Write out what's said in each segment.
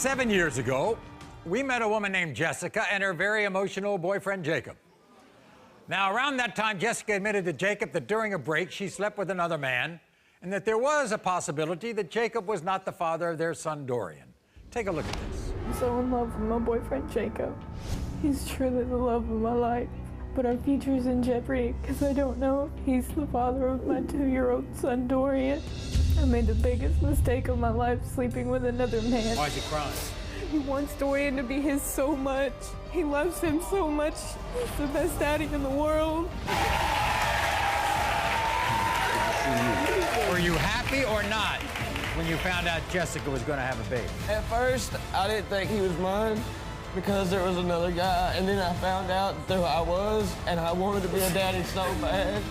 7 years ago, we met a woman named Jessica and her very emotional boyfriend, Jacob. Now, around that time, Jessica admitted to Jacob that during a break, she slept with another man and that there was a possibility that Jacob was not the father of their son, Dorian. Take a look at this. I'm so in love with my boyfriend, Jacob. He's truly the love of my life, but our future's in jeopardy because I don't know if he's the father of my 2-year-old son, Dorian. I made the biggest mistake of my life sleeping with another man. Why is he crying? He wants Dorian to be his so much. He loves him so much. He's the best daddy in the world. Were you happy or not when you found out Jessica was going to have a baby? At first, I didn't think he was mine because there was another guy, and then I found out who I was, and I wanted to be a daddy so bad.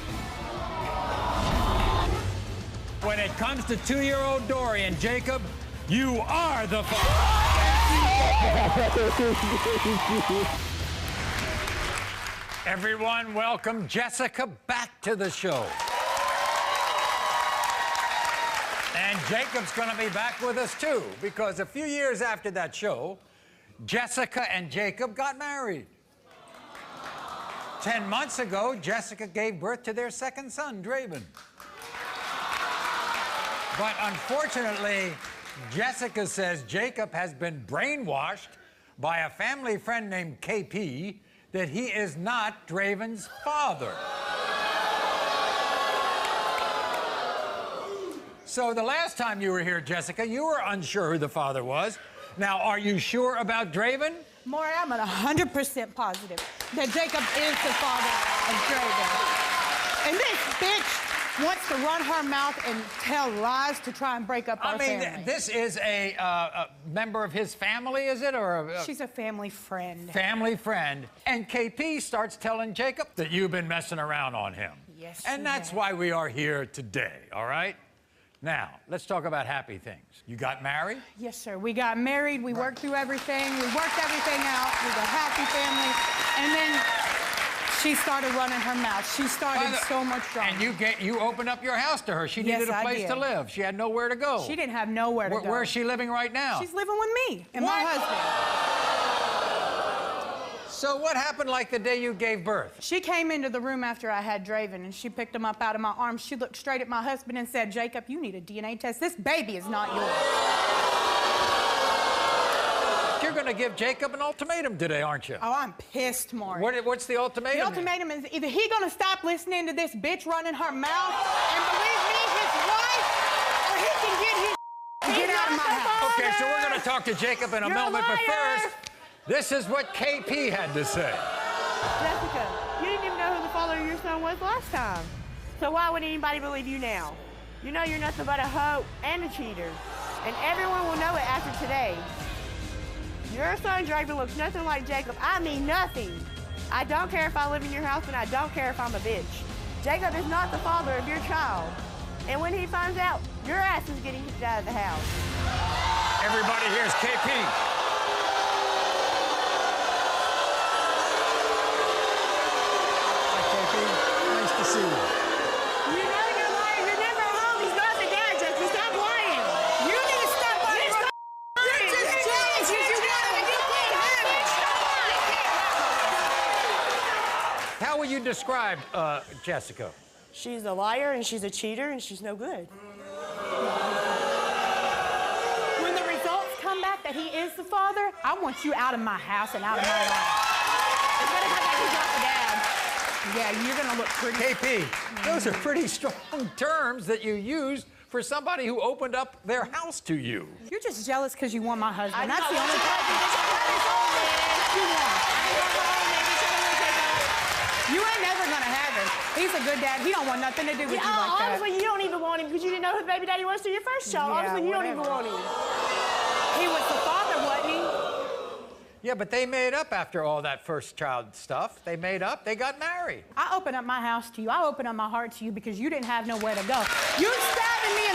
When it comes to 2-year-old Dorian, Jacob, you are the father. Everyone, welcome Jessica back to the show. And Jacob's going to be back with us, too, because a few years after that show, Jessica and Jacob got married. 10 months ago, Jessica gave birth to their second son, Draven. But unfortunately, Jessica says Jacob has been brainwashed by a family friend named KP that he is not Draven's father. So the last time you were here, Jessica, you were unsure who the father was. Now, are you sure about Draven? Maury, I'm 100% positive that Jacob is the father of Draven. And this bitch wants to run her mouth and tell lies to try and break up our family. This is a member of his family, is it? Or she's a family friend. Family friend. And KP starts telling Jacob that you've been messing around on him. Yes, and that's why we are here today, all right? Now, let's talk about happy things. You got married? Yes, sir. We got married. We worked through everything. We worked everything out. We were a happy family. And then she started running her mouth. She started so much drama. And you opened up your house to her. She needed a place to live. She had nowhere to go. She didn't have nowhere to go. Where is she living right now? She's living with me and my husband. So what happened like the day you gave birth? She came into the room after I had Draven, and she picked him up out of my arms. She looked straight at my husband and said, "Jacob, you need a DNA test. This baby is not yours." You're going to give Jacob an ultimatum today, aren't you? Oh, I'm pissed, Maury. What's the ultimatum? The ultimatum is either he's going to stop listening to this bitch running her mouth and believe me, his wife, or he can get out of my house. Okay, so we're going to talk to Jacob in a moment, but first, this is what KP had to say. Jessica, you didn't even know who the father of your son was last time. So why would anybody believe you now? You know you're nothing but a hoe and a cheater. And everyone will know it after today. Your son, Draven, looks nothing like Jacob. I mean nothing. I don't care if I live in your house, and I don't care if I'm a bitch. Jacob is not the father of your child. And when he finds out, your ass is getting kicked out of the house. Everybody, here's KP. Nice to see you. You know you're lying. You're never home. He's not the dad, Jessica. Stop lying. You need to stop lying. You're just jealous because you want to. You can't have it. How will you describe Jessica? She's a liar, and she's a cheater, and she's no good. When the results come back that he is the father, I want you out of my house and out of my life. It's gonna come back. He's not the dad. Yeah, you're gonna look pretty. KP, those are pretty strong terms that you used for somebody who opened up their house to you. You're just jealous because you want my husband. That's the only You ain't never gonna have him. He's a good dad. He don't want nothing to do with you like that. Honestly, you don't even want him because you didn't know who the baby daddy was to your first child. Yeah, honestly, you don't even want him. He was the father, wasn't he? Yeah, but they made up after all that first child stuff. They made up. They got married. I opened up my house to you. I opened up my heart to you because you didn't have nowhere to go. You stabbing me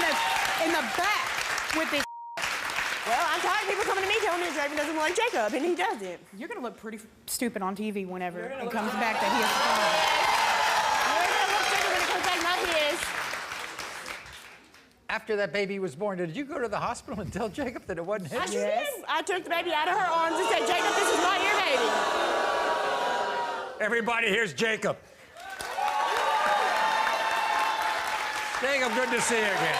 in the back with this. Well, I'm tired of people coming to me telling me that Draven doesn't like Jacob, and he doesn't. You're gonna look pretty stupid on TV whenever it comes back that he is the father. You're gonna look stupid when it comes back, not his. after that baby was born, did you go to the hospital and tell Jacob that it wasn't his? I sure did. I took the baby out of her arms and said, Jacob, this is not your baby. Everybody, here's Jacob. Jacob, good to see you again.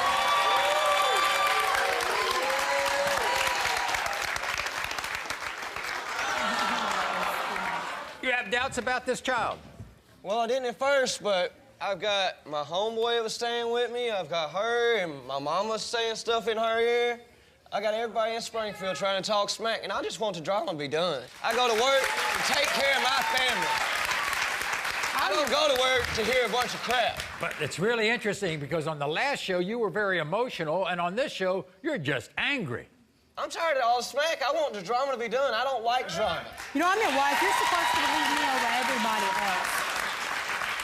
You have doubts about this child? Well, I didn't at first, but I've got my homeboy that was staying with me. I've got her, and my mama's saying stuff in her ear. I got everybody in Springfield trying to talk smack, and I just want the drama to be done. I go to work to take care of my family. I don't go to work to hear a bunch of crap. But it's really interesting because on the last show, you were very emotional, and on this show, you're just angry. I'm tired of all the smack. I want the drama to be done. I don't like drama. You know, I'm your wife. You're supposed to leave me over everybody else.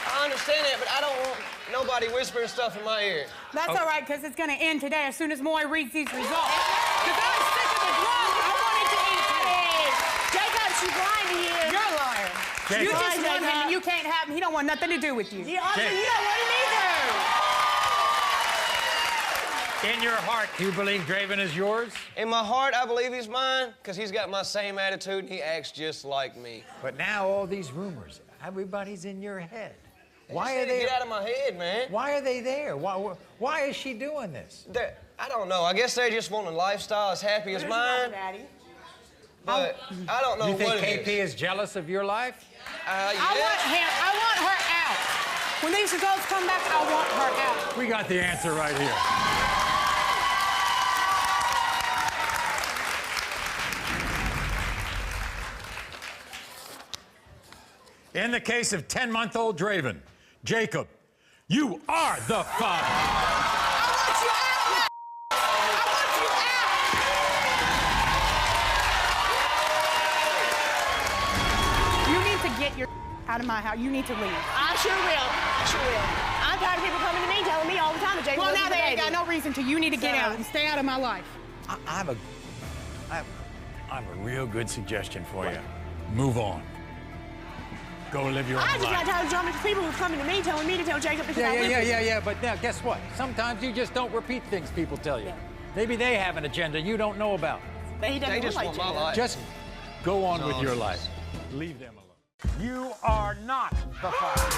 I understand that, but I don't want nobody whispering stuff in my ear. That's all right, because it's going to end today as soon as Maury reads these results. Because I'm sick of the drama. I wanted to eat today. Jacob, she's lying to you. You're a liar. Jacob. You just Jacob. want him and you can't have him. He don't want nothing to do with you. You don't want him either. In your heart, do you believe Draven is yours? In my heart, I believe he's mine, because he's got my same attitude and he acts just like me. But now all these rumors, everybody's in your head. Why are they? Get out of my head, man. Why are they there? Why is she doing this? I don't know. I guess they just want a lifestyle as happy as mine. Daddy. But I don't know You think what it KP is jealous of your life? I want her out. When these results come back, I want her out. We got the answer right here. In the case of 10-month-old Draven, Jacob, you are the father. I want you out. I want you out. You need to get your out of my house. You need to leave. I sure will. I sure will. I'm tired of people coming to me telling me all the time that Jacob Well, wasn't now the they ain't baby. got no reason to. You need to get out and stay out of my life. I have a real good suggestion for you. Move on. Go live your own I just got life. tired of drama because people were coming to me telling me to tell Jacob because I lived with him. Yeah. But now, guess what? Sometimes you just don't repeat things people tell you. Maybe they have an agenda you don't know about. But he doesn't They look just like want my Jacob. life. Just go on with your life. Leave them alone. You are not the father.